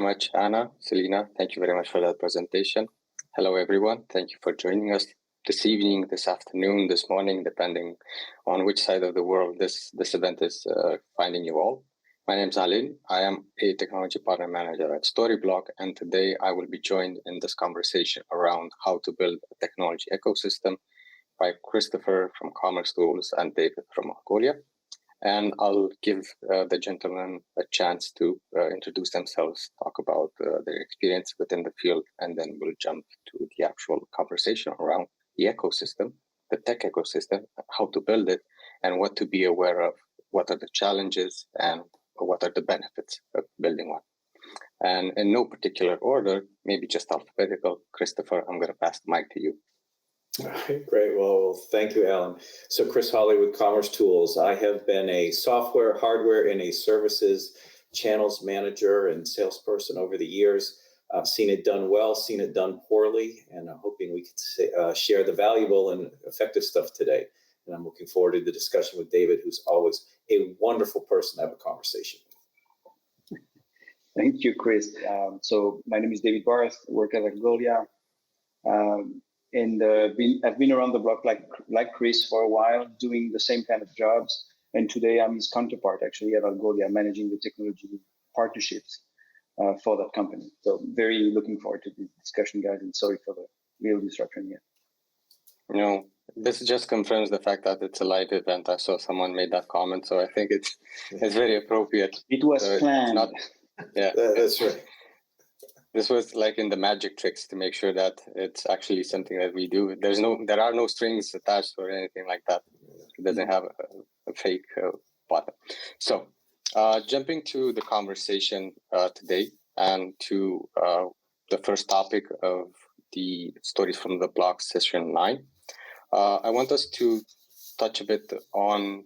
much, Anna, Selena. Thank you very much for that presentation. Hello, everyone. Thank you for joining us this evening, this afternoon, this morning, depending on which side of the world this event is finding you all. My name is Alin. I am a technology partner manager at Storyblok, and today I will be joined in this conversation around how to build a technology ecosystem by Christopher from commercetools and David from Algolia. And I'll give the gentlemen a chance to introduce themselves, talk about their experience within the field, and then we'll jump to the actual conversation around the ecosystem, the tech ecosystem, how to build it, and what to be aware of, what are the challenges, and what are the benefits of building one. And in no particular order, maybe just alphabetical, Christopher, I'm going to pass the mic to you. All right, great. Well, thank you, Alan. So Chris Holley with commercetools. I have been a software, hardware, and a services channels manager and salesperson over the years. I've seen it done well, seen it done poorly, and I'm hoping we can share the valuable and effective stuff today. And I'm looking forward to the discussion with David, who's always a wonderful person to have a conversation with. Thank you, Chris. So my name is David Barth, work at Algolia. And I've been around the block like Chris for a while, doing the same kind of jobs. And today I'm his counterpart actually at Algolia, managing the technology partnerships for that company. So very looking forward to this discussion, guys, and sorry for the real disruption here. No, this just confirms the fact that it's a live event. I saw someone made that comment, so I think it's very appropriate. It was planned. That's right. This was like in the magic tricks to make sure that it's actually something that we do. There are no strings attached or anything like that. It doesn't have a fake button. So jumping to the conversation today and to the first topic of the Stories from the Block session 9, I want us to touch a bit on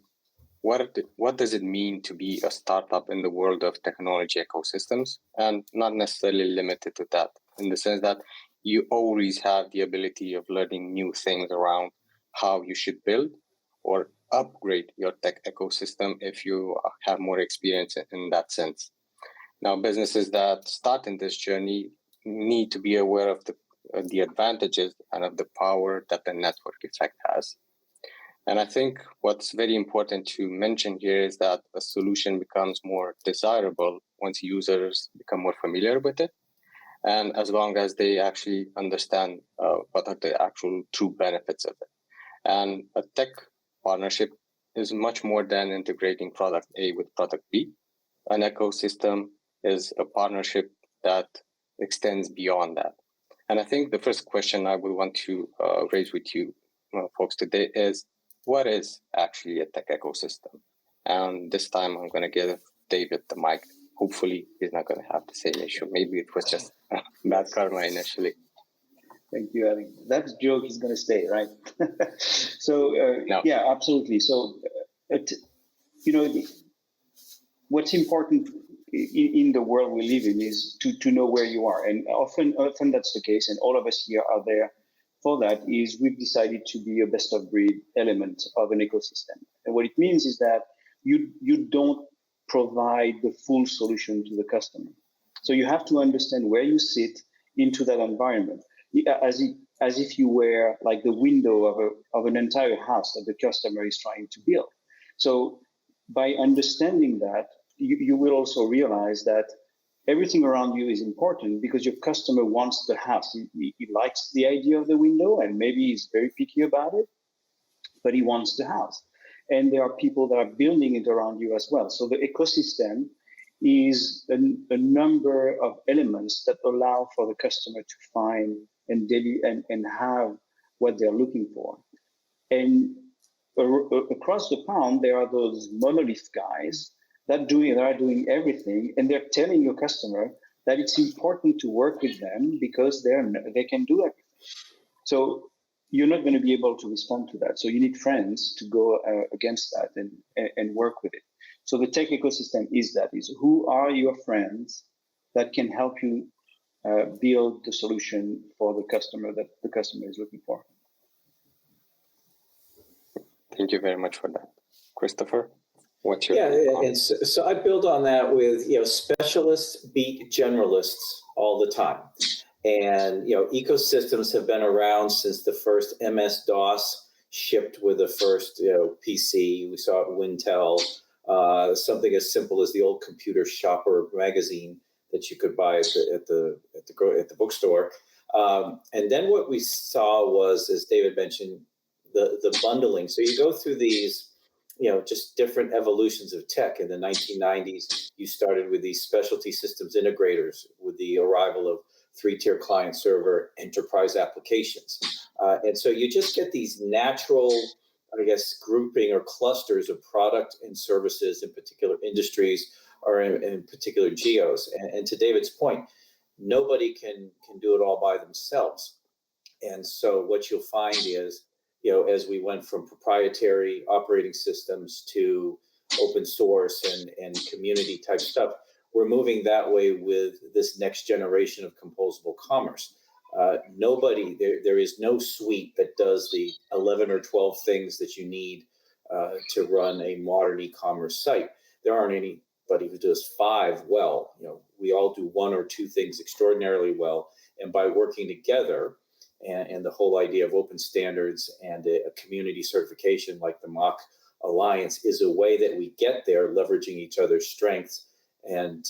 what does it mean to be a startup in the world of technology ecosystems, and not necessarily limited to that, in the sense that you always have the ability of learning new things around how you should build or upgrade your tech ecosystem if you have more experience in that sense. Now, businesses that start in this journey need to be aware of the advantages and of the power that the network effect has. And I think what's very important to mention here is that a solution becomes more desirable once users become more familiar with it, and as long as they actually understand what are the actual true benefits of it. And a tech partnership is much more than integrating product A with product B. An ecosystem is a partnership that extends beyond that. And I think the first question I would want to raise with you folks today is, what is actually a tech ecosystem? And this time I'm going to give David the mic. Hopefully he's not going to have the same issue. Maybe it was just bad karma initially. Thank you, Alin. That joke is going to stay, right? So, No. Yeah, absolutely. So, what's important in the world we live in is to know where you are. And often that's the case. And all of us here are there. For that is we've decided to be a best of breed element of an ecosystem. And what it means is that you don't provide the full solution to the customer. So you have to understand where you sit into that environment, as if you were like the window of an entire house that the customer is trying to build. So by understanding that, you will also realize that everything around you is important because your customer wants the house. He likes the idea of the window and maybe he's very picky about it, but he wants the house. And there are people that are building it around you as well. So the ecosystem is a number of elements that allow for the customer to find and have what they're looking for. And across the pond, there are those monolith guys that are doing everything, and they're telling your customer that it's important to work with them because they can do everything. So you're not going to be able to respond to that. So you need friends to go against that and work with it. So the tech ecosystem is who are your friends that can help you build the solution for the customer that the customer is looking for. Thank you very much for that. Christopher? What's your and so I build on that with, specialists beat generalists all the time. And, ecosystems have been around since the first MS-DOS shipped with the first, PC. We saw it in Wintel. Something as simple as the old Computer Shopper magazine that you could buy at the bookstore. And then what we saw was, as David mentioned, the bundling. So you go through these, just different evolutions of tech. In the 1990s, you started with these specialty systems integrators with the arrival of 3-tier client server enterprise applications. And so you just get these natural, grouping or clusters of product and services in particular industries or in particular geos. And to David's point, nobody can do it all by themselves. And so what you'll find is, as we went from proprietary operating systems to open source and community type stuff, we're moving that way with this next generation of composable commerce. There is no suite that does the 11 or 12 things that you need to run a modern e-commerce site. There aren't anybody who does 5 well. We all do 1 or 2 things extraordinarily well. And by working together, and the whole idea of open standards and a community certification like the MACH Alliance is a way that we get there, leveraging each other's strengths and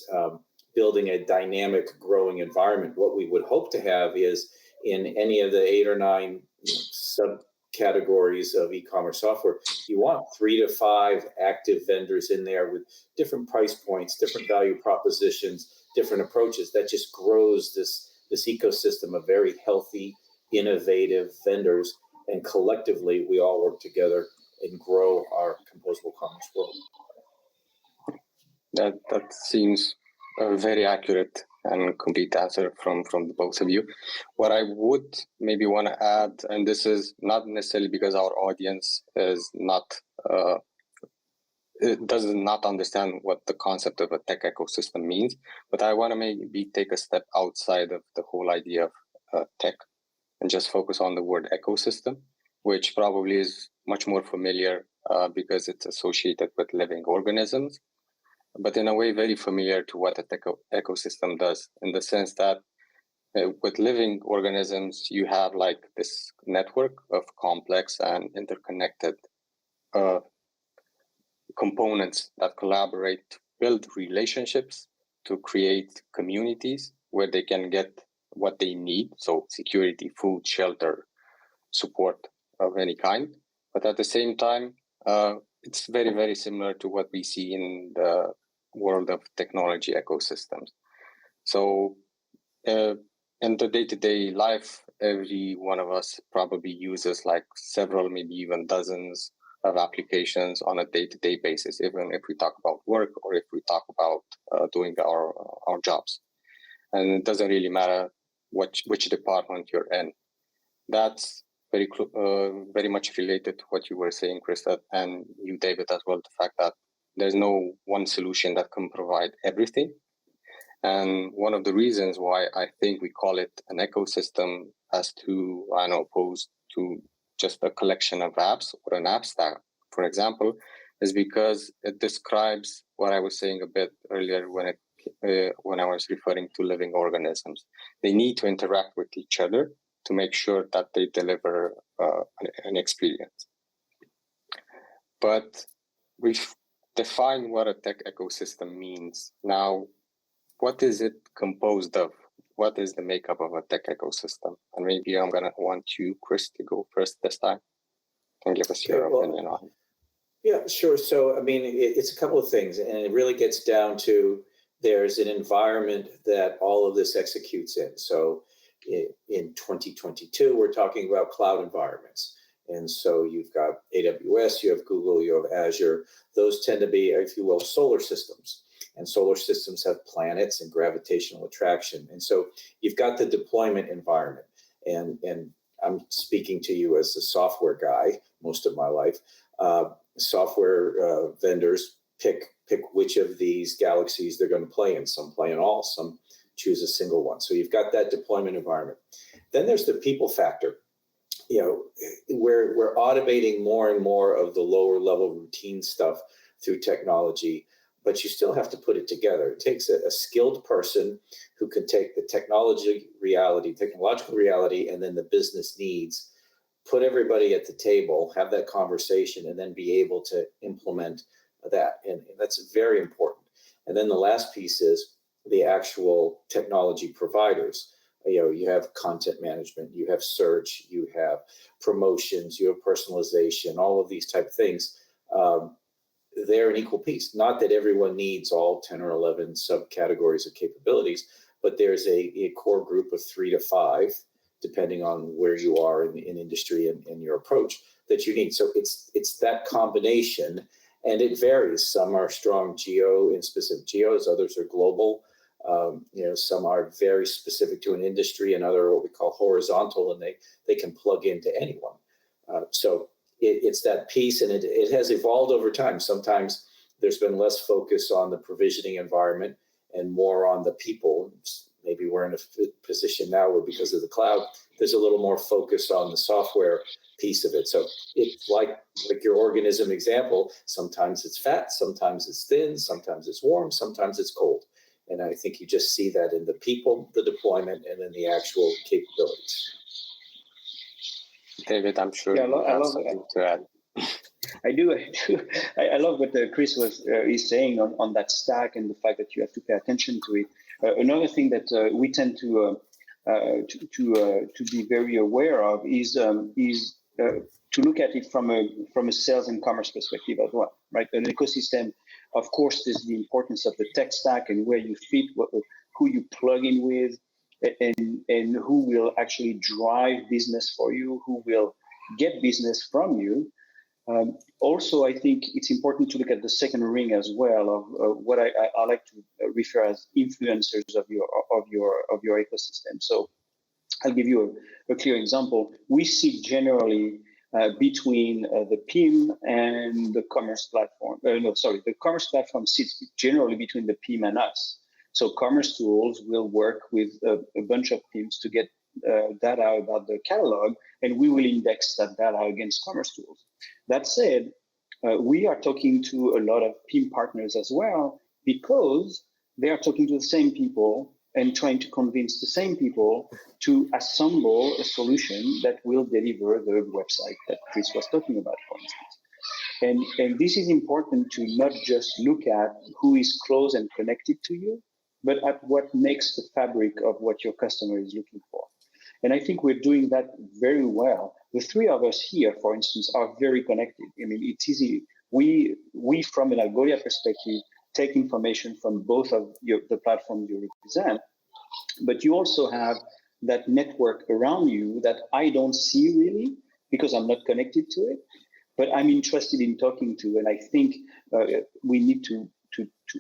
building a dynamic, growing environment. What we would hope to have is in any of the 8 or 9 subcategories of e-commerce software, you want 3 to 5 active vendors in there with different price points, different value propositions, different approaches. That just grows this ecosystem of very healthy, innovative vendors, and collectively we all work together and grow our composable commerce world. That seems a very accurate and complete answer from the both of you. What I would maybe want to add, and this is not necessarily because our audience is does not understand what the concept of a tech ecosystem means, but I want to maybe take a step outside of the whole idea of tech and just focus on the word ecosystem, which probably is much more familiar because it's associated with living organisms, but in a way very familiar to what a tech ecosystem does, in the sense that with living organisms, you have like this network of complex and interconnected components that collaborate to build relationships, to create communities where they can get what they need, so security, food, shelter, support of any kind. But at the same time, it's very, very similar to what we see in the world of technology ecosystems. So in the day-to-day life, every one of us probably uses like several, maybe even dozens of applications on a day-to-day basis, even if we talk about work or if we talk about doing our jobs. And it doesn't really matter which department you're in. That's very much related to what you were saying, Krista, and you, David, as well, the fact that there's no one solution that can provide everything. And one of the reasons why I think we call it an ecosystem as to, opposed to just a collection of apps or an app stack, for example, is because it describes what I was saying a bit earlier when I was referring to living organisms. They need to interact with each other to make sure that they deliver an experience. But we've defined what a tech ecosystem means. Now, what is it composed of? What is the makeup of a tech ecosystem? And maybe I'm going to want you, Chris, to go first this time and give us your opinion on it. Yeah, sure. So, it's a couple of things, and it really gets down to there's an environment that all of this executes in. So in 2022, we're talking about cloud environments. And so you've got AWS, you have Google, you have Azure. Those tend to be, if you will, solar systems. And solar systems have planets and gravitational attraction. And so you've got the deployment environment. And I'm speaking to you as a software guy most of my life. Software vendors pick which of these galaxies they're going to play in. Some play in all, some choose a single one. So you've got that deployment environment. Then there's the people factor. We're automating more and more of the lower level routine stuff through technology, but you still have to put it together. It takes a skilled person who can take the technological reality, and then the business needs, put everybody at the table, have that conversation, and then be able to implement that. And that's very important. And then the last piece is the actual technology providers. You have content management, you have search, you have promotions, you have personalization, all of these type of things. They're an equal piece. Not that everyone needs all 10 or 11 subcategories of capabilities, but there's a core group of 3 to 5, depending on where you are in industry and your approach, that you need. So it's that combination, and it varies. Some are strong geo in specific geos, others are global. Some are very specific to an industry, and other what we call horizontal, and they can plug into anyone. So it's that piece, and it has evolved over time. Sometimes there's been less focus on the provisioning environment and more on the people. Maybe we're in a position now where, because of the cloud, there's a little more focus on the software piece of it. So it's like your organism example. Sometimes it's fat, sometimes it's thin, sometimes it's warm, sometimes it's cold. And I think you just see that in the people, the deployment, and then the actual capabilities. David, I'm sure Yeah, you I have love something to add. I do. I love what Chris is saying on that stack, and the fact that you have to pay attention to it. Another thing that we tend to be very aware of is to look at it from a sales and commerce perspective as well, right? An ecosystem, of course, there's the importance of the tech stack and where you fit, who you plug in with, and who will actually drive business for you, who will get business from you. Also, I think it's important to look at the second ring as well of what I like to refer as influencers of your ecosystem. So I'll give you a clear example. We sit generally between the PIM and the commerce platform. The commerce platform sits generally between the PIM and us. So commercetools will work with a bunch of PIMs to get data about the catalog, and we will index that data against commercetools. That said, we are talking to a lot of PIM partners as well, because they are talking to the same people and trying to convince the same people to assemble a solution that will deliver the website that Chris was talking about, for instance. And this is important to not just look at who is close and connected to you, but at what makes the fabric of what your customer is looking for. And I think we're doing that very well. The three of us here, for instance, are very connected. I mean, it's easy. We from an Algolia perspective, take information from both of the platforms you represent, but you also have that network around you that I don't see really, because I'm not connected to it, but I'm interested in talking to. And I think we need to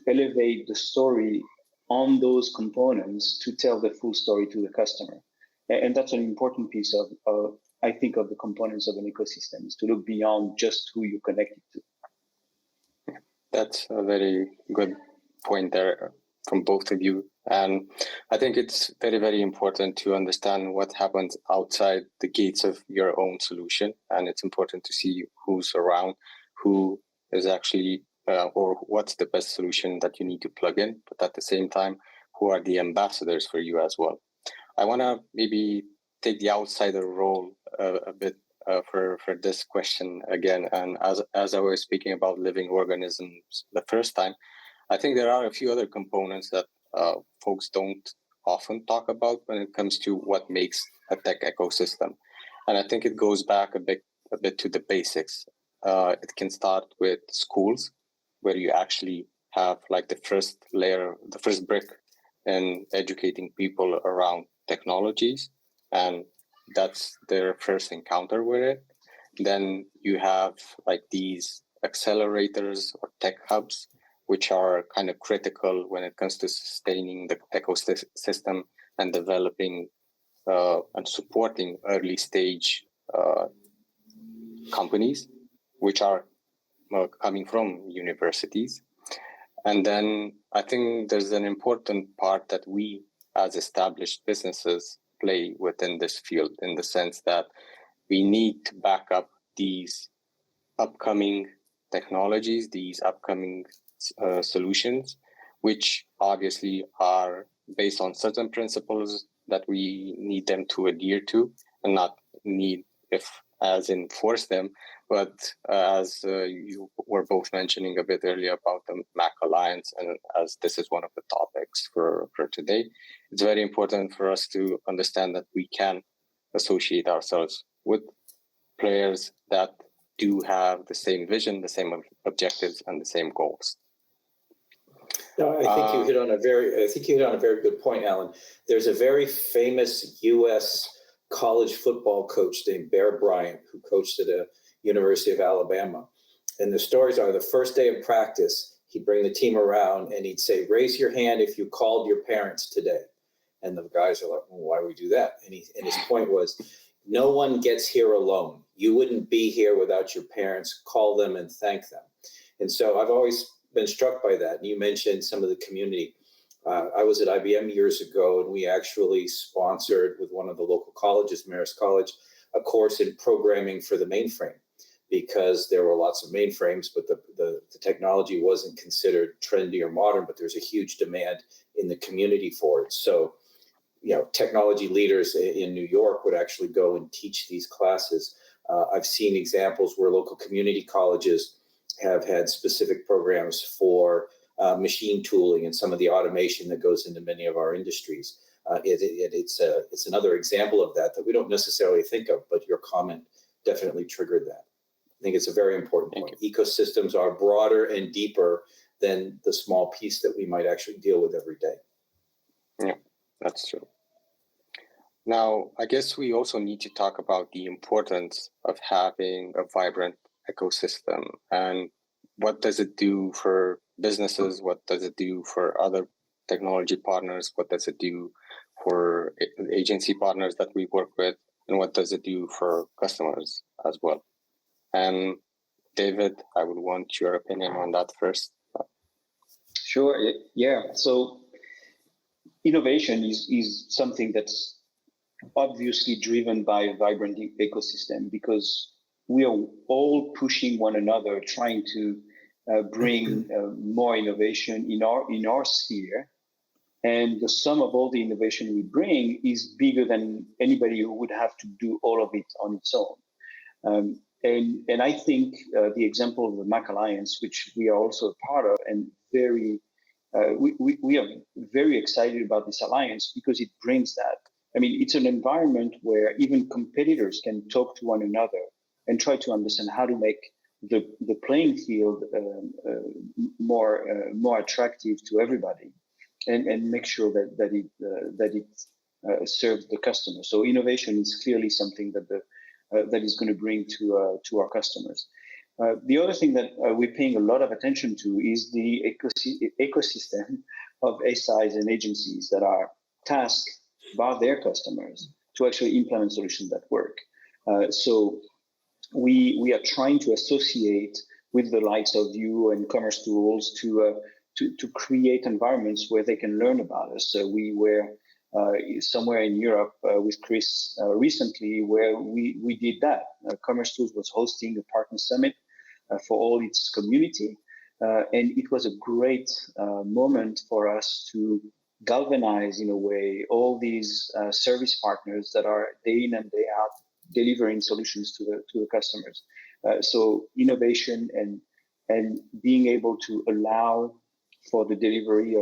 elevate the story on those components to tell the full story to the customer. And that's an important piece of I think, of the components of an ecosystem, is to look beyond just who you're connected to. That's a very good point there from both of you. And I think it's very, very important to understand what happens outside the gates of your own solution. And it's important to see who's around, who is actually, or what's the best solution that you need to plug in. But at the same time, who are the ambassadors for you as well. I want to maybe take the outsider role a bit for this question again. And as I was speaking about living organisms the first time, I think there are a few other components that folks don't often talk about when it comes to what makes a tech ecosystem. And I think it goes back a bit to the basics. It can start with schools, where you actually have like the first layer, the first brick in educating people around technologies, and that's their first encounter with it. Then you have like these accelerators or tech hubs, which are kind of critical when it comes to sustaining the ecosystem and developing and supporting early stage companies, which are coming from universities. And then I think there's an important part that we as established businesses play within this field, in the sense that we need to back up these upcoming technologies, these upcoming solutions, which obviously are based on certain principles that we need them to adhere to, and not need as in force them, but as you were both mentioning a bit earlier about the MACH Alliance, and as this is one of the topics for today, it's very important for us to understand that we can associate ourselves with players that do have the same vision, the same objectives, and the same goals. No, I think you hit on a very good point, Alin. There's a very famous U.S. college football coach named Bear Bryant, who coached at the University of Alabama. And the stories are, the first day of practice, he'd bring the team around and he'd say, raise your hand if you called your parents today. And the guys are like, well, why would we do that? And his point was, no one gets here alone. You wouldn't be here without your parents. Call them and thank them. And so I've always been struck by that. And you mentioned some of the community. I was at IBM years ago, and we actually sponsored with one of the local colleges, Marist College, a course in programming for the mainframe, because there were lots of mainframes, but the technology wasn't considered trendy or modern, but there's a huge demand in the community for it. So, technology leaders in New York would actually go and teach these classes. I've seen examples where local community colleges have had specific programs for machine tooling and some of the automation that goes into many of our industries. It's another example of that we don't necessarily think of, but your comment definitely triggered that. I think it's a very important point. Ecosystems are broader and deeper than the small piece that we might actually deal with every day. Yeah, that's true. Now, I guess we also need to talk about the importance of having a vibrant ecosystem, and what does it do for businesses? What does it do for other technology partners? What does it do for agency partners that we work with? And what does it do for customers as well? And David, I would want your opinion on that first. Sure. Yeah. So innovation is something that's obviously driven by a vibrant ecosystem, because we are all pushing one another, trying to bring more innovation in our sphere. And the sum of all the innovation we bring is bigger than anybody who would have to do all of it on its own. And I think the example of the MACH Alliance, which we are also a part of, and we are very excited about this alliance, because it brings that. I mean, it's an environment where even competitors can talk to one another and try to understand how to make the playing field more attractive to everybody, and make sure that it serves the customer. So innovation is clearly something that is going to bring to our customers. The other thing that we're paying a lot of attention to is the ecosystem of SIs and agencies that are tasked by their customers to actually implement solutions that work. So we are trying to associate with the likes of you and commercetools to create environments where they can learn about us. So we were somewhere in Europe with Chris recently, where we did that. commercetools was hosting a partner summit for all its community. And it was a great moment for us to galvanize, in a way, all these service partners that are day in and day out delivering solutions to the customers. So innovation and being able to allow for the delivery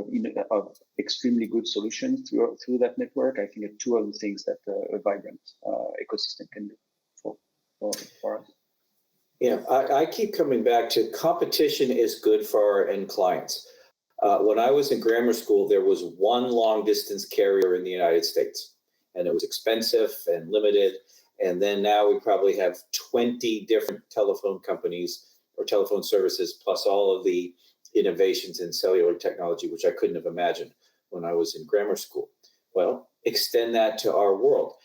of extremely good solutions through that network, I think are two of the things that a vibrant ecosystem can do for us. Yeah, I keep coming back to competition is good for our end clients. When I was in grammar school, there was one long distance carrier in the United States, and it was expensive and limited. And then now we probably have 20 different telephone companies or telephone services, plus all of the innovations in cellular technology, which I couldn't have imagined when I was in grammar school. Well, extend that to our world.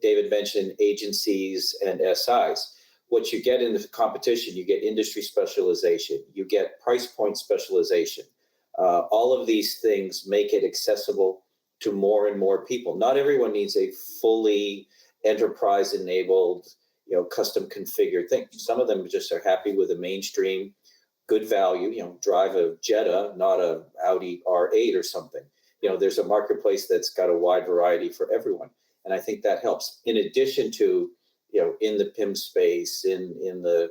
David mentioned agencies and SIs. What you get in the competition, you get industry specialization, you get price point specialization. All of these things make it accessible to more and more people. Not everyone needs a fully enterprise-enabled, custom configured things. Some of them just are happy with a mainstream, good value, drive a Jetta, not a Audi R8 or something. There's a marketplace that's got a wide variety for everyone. And I think that helps. In addition to, in the PIM space, in the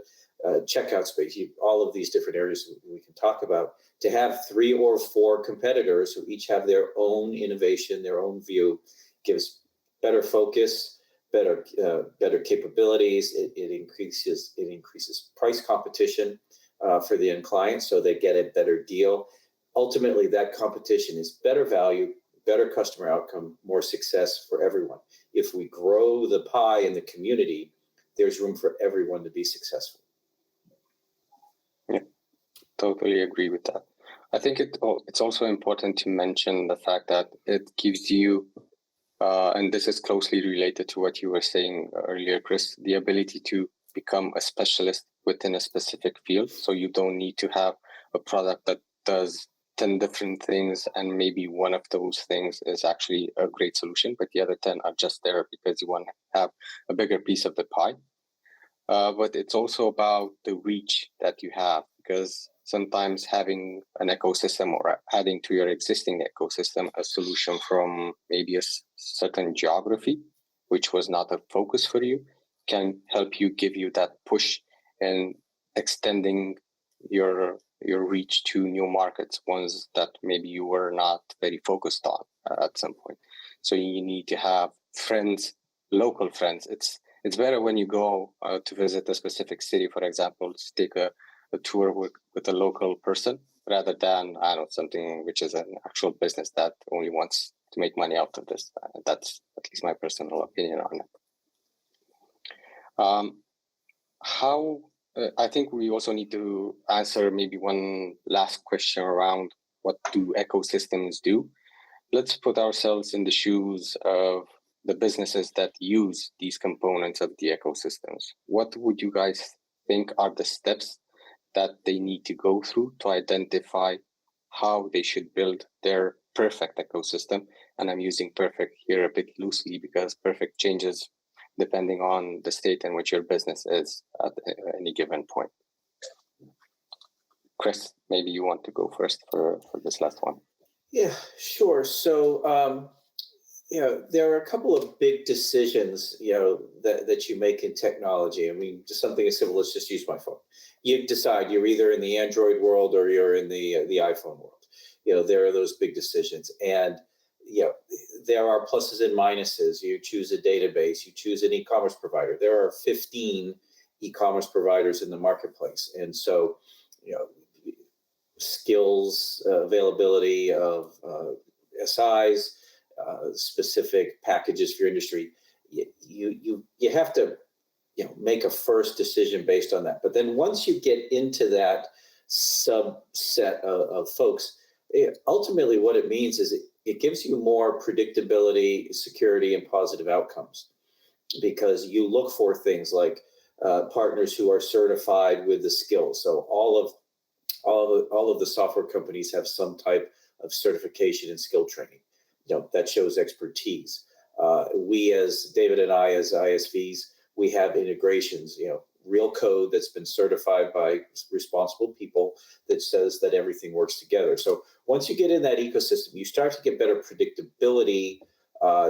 checkout space, all of these different areas we can talk about, to have 3 or 4 competitors who each have their own innovation, their own view, gives better focus, better capabilities. It increases price competition for the end client, so they get a better deal. Ultimately, that competition is better value, better customer outcome, more success for everyone. If we grow the pie in the community, there's room for everyone to be successful. Yeah, totally agree with that. I think it's also important to mention the fact that it gives you, and this is closely related to what you were saying earlier, Chris, the ability to become a specialist within a specific field. So you don't need to have a product that does 10 different things, and maybe one of those things is actually a great solution, but the other 10 are just there because you want to have a bigger piece of the pie. But it's also about the reach that you have, because sometimes having an ecosystem or adding to your existing ecosystem a solution from maybe a certain geography, which was not a focus for you, can help you, give you that push in extending your reach to new markets, ones that maybe you were not very focused on at some point. So you need to have friends, local friends. It's better when you go to visit a specific city, for example, to take a tour with a local person, rather than, something which is an actual business that only wants to make money out of this. That's at least my personal opinion on it. I think we also need to answer maybe one last question around what do ecosystems do? Let's put ourselves in the shoes of the businesses that use these components of the ecosystems. What would you guys think are the steps that they need to go through to identify how they should build their perfect ecosystem? And I'm using perfect here a bit loosely because perfect changes depending on the state in which your business is at any given point. Chris, maybe you want to go first for this last one. Yeah, sure. So, there are a couple of big decisions, that you make in technology. I mean, just something as simple as just use my phone. You decide you're either in the Android world or you're in the iPhone world. There are those big decisions. And, there are pluses and minuses. You choose a database, you choose an e-commerce provider. There are 15 e-commerce providers in the marketplace. And so, skills, availability of SIs, specific packages for your industry, you have to make a first decision based on that. But then once you get into that subset of folks, ultimately what it means is it gives you more predictability, security, and positive outcomes, because you look for things like partners who are certified with the skills. So all of the software companies have some type of certification and skill training. That shows expertise. We, as David and I, as ISVs, we have integrations, real code that's been certified by responsible people that says that everything works together. So once you get in that ecosystem, you start to get better predictability.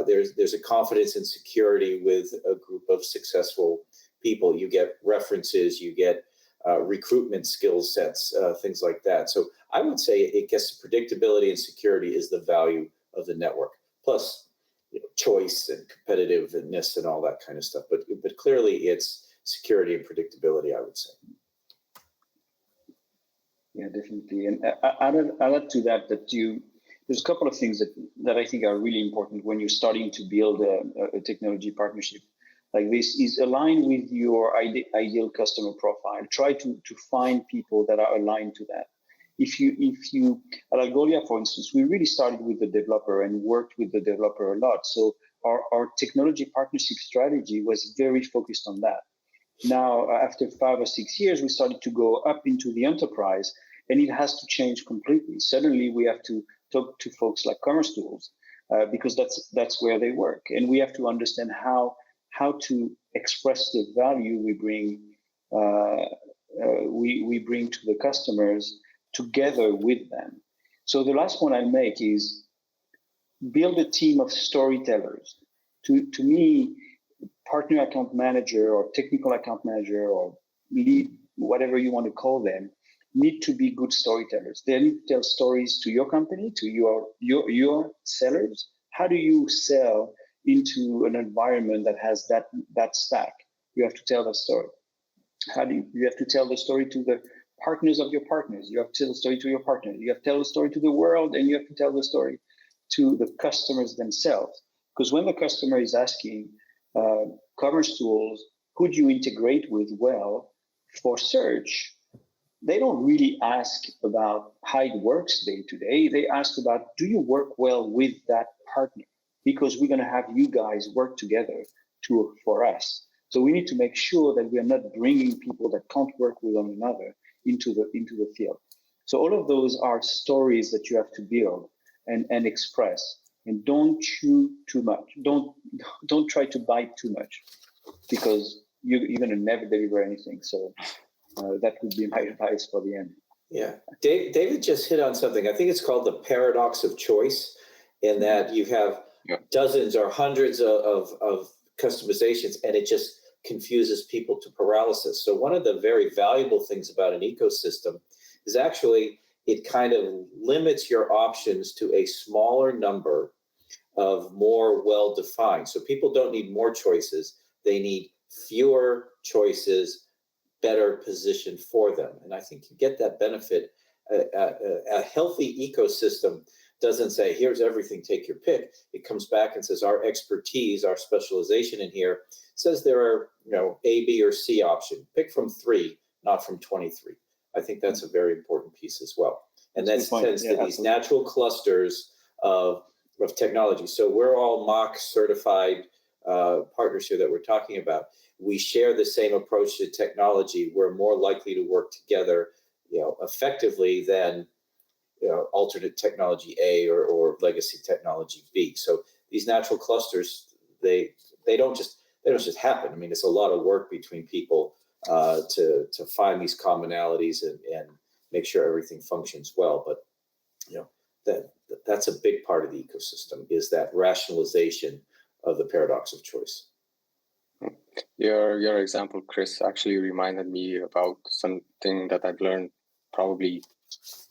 There's a confidence and security with a group of successful people. You get references, you get recruitment skill sets, things like that. So I would say it gets predictability and security is the value of the network, plus choice and competitiveness and all that kind of stuff. But clearly it's security and predictability, I would say. Yeah, definitely. And I'll add to that there's a couple of things that I think are really important when you're starting to build a technology partnership like this. Is align with your ideal customer profile. Try to find people that are aligned to that. If you at Algolia, for instance, we really started with the developer and worked with the developer a lot. So our technology partnership strategy was very focused on that. Now, after 5 or 6 years, we started to go up into the enterprise, and it has to change completely. Suddenly, we have to talk to folks like commercetools because that's where they work, and we have to understand how how to express the value we bring to the customers together with them. So the last point I make is build a team of storytellers. To me, partner account manager or technical account manager or lead, whatever you want to call them, need to be good storytellers. They need to tell stories to your company, to your sellers. How do you sell into an environment that has that stack? You have to tell that story. You have to tell the story to the partners of your partners. You have to tell the story to your partners. You have to tell the story to the world, and you have to tell the story to the customers themselves. Because when the customer is asking commercetools, who do you integrate with well for search, they don't really ask about how it works day to day. They ask about, do you work well with that partner? Because we're going to have you guys work together for us. So we need to make sure that we are not bringing people that can't work with one another into the field. So all of those are stories that you have to build and express. And don't chew too much. Don't try to bite too much, because you're going to never deliver anything. So that would be my advice for the end. Yeah, David just hit on something. I think it's called the paradox of choice, in that you have dozens or hundreds of customizations, and it just confuses people to paralysis. So one of the very valuable things about an ecosystem is actually it kind of limits your options to a smaller number of more well-defined. So people don't need more choices. They need fewer choices, better positioned for them. And I think you get that benefit. A healthy ecosystem doesn't say, here's everything, take your pick. It comes back and says, our expertise, our specialization in here says there are, A, B, or C option. Pick from 3, not from 23. I think that's a very important piece as well. And that tends to these natural clusters of technology. So we're all MACH certified partners here that we're talking about. We share the same approach to technology. We're more likely to work together, effectively than alternate technology A or legacy technology B. So these natural clusters, they don't just happen. I mean, it's a lot of work between people to find these commonalities and make sure everything functions well. But that's a big part of the ecosystem, is that rationalization of the paradox of choice. Your example, Chris, actually reminded me about something that I've learned probably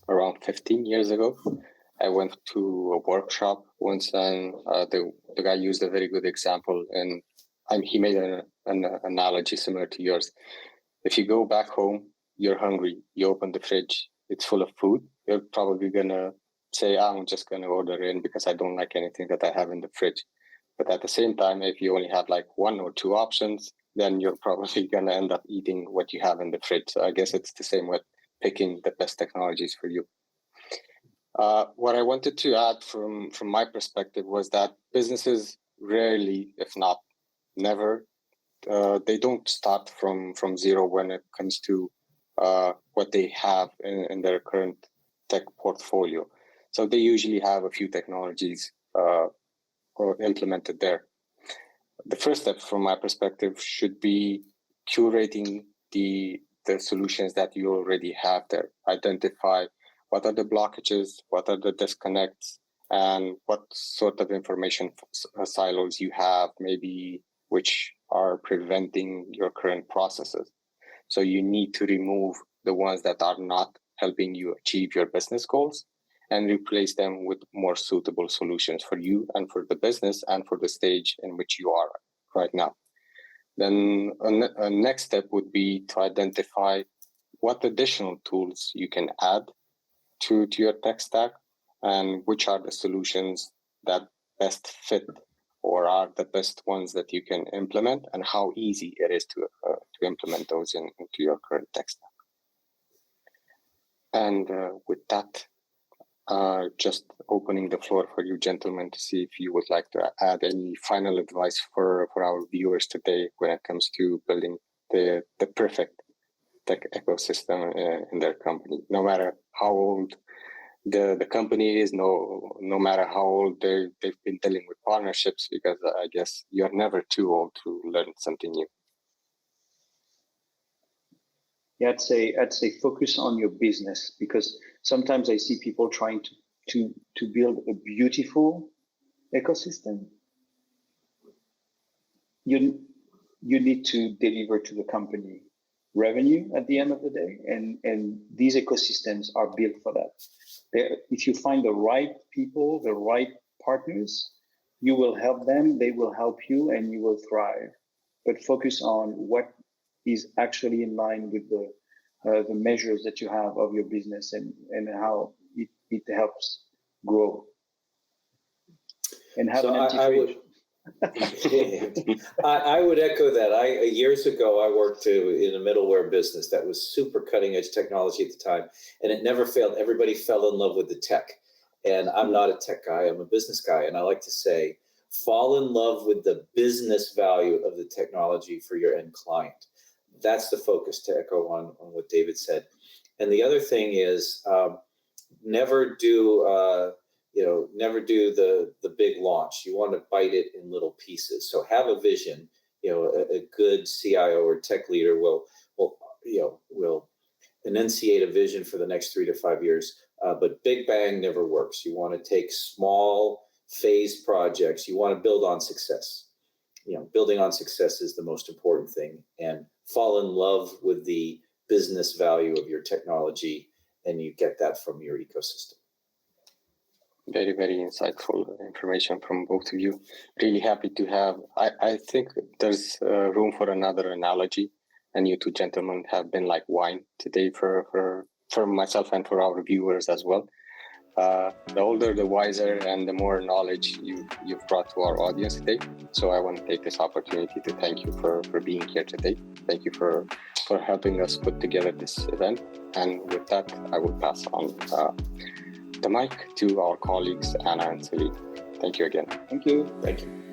around 15 years ago. I went to a workshop once, and the guy used a very good example, and he made an analogy similar to yours. If you go back home, you're hungry, you open the fridge, it's full of food, you're probably going to say, I'm just going to order in because I don't like anything that I have in the fridge. But at the same time, if you only have like 1 or 2 options, then you're probably going to end up eating what you have in the fridge. So I guess it's the same with picking the best technologies for you. What I wanted to add from my perspective was that businesses rarely, if not never, they don't start from zero when it comes to what they have in their current tech portfolio. So they usually have a few technologies implemented there. The first step from my perspective should be curating the solutions that you already have there. Identify what are the blockages, what are the disconnects, and what sort of information silos you have, maybe which are preventing your current processes. So you need to remove the ones that are not helping you achieve your business goals and replace them with more suitable solutions for you and for the business and for the stage in which you are right now. Then a next step would be to identify what additional tools you can add to your tech stack and which are the solutions that best fit or are the best ones that you can implement, and how easy it is to implement those into your current tech stack. And with that, just opening the floor for you gentlemen to see if you would like to add any final advice for our viewers today when it comes to building the perfect tech ecosystem in their company, no matter how old the company is, no matter how old they've been dealing with partnerships, because I guess you're never too old to learn something new. Yeah, I'd say focus on your business, because sometimes I see people trying to build a beautiful ecosystem. You need to deliver to the company revenue at the end of the day, and these ecosystems are built for that. If you find the right people, the right partners, you will help them, they will help you, and you will thrive. But focus on what is actually in line with the measures that you have of your business, and how it helps grow. And have an empty fridge. I would echo that. Years ago, I worked in a middleware business that was super cutting edge technology at the time, and it never failed. Everybody fell in love with the tech, and I'm not a tech guy. I'm a business guy, and I like to say, fall in love with the business value of the technology for your end client. That's the focus, to echo on what David said. And the other thing is, never do the big launch. You want to bite it in little pieces. So have a vision. A good CIO or tech leader will enunciate a vision for the next 3 to 5 years. But big bang never works. You want to take small phased projects. You want to build on success. Building on success is the most important thing, and fall in love with the business value of your technology, and you get that from your ecosystem. Very, very insightful information from both of you. Really happy to have. I think there's room for another analogy, and you two gentlemen have been like wine today for myself and for our viewers as well. The older, the wiser, and the more knowledge you've brought to our audience today. So I want to take this opportunity to thank you for being here today. Thank you for helping us put together this event. And with that, I will pass on the mic to our colleagues, Anna and Celine. Thank you again. Thank you. Thank you.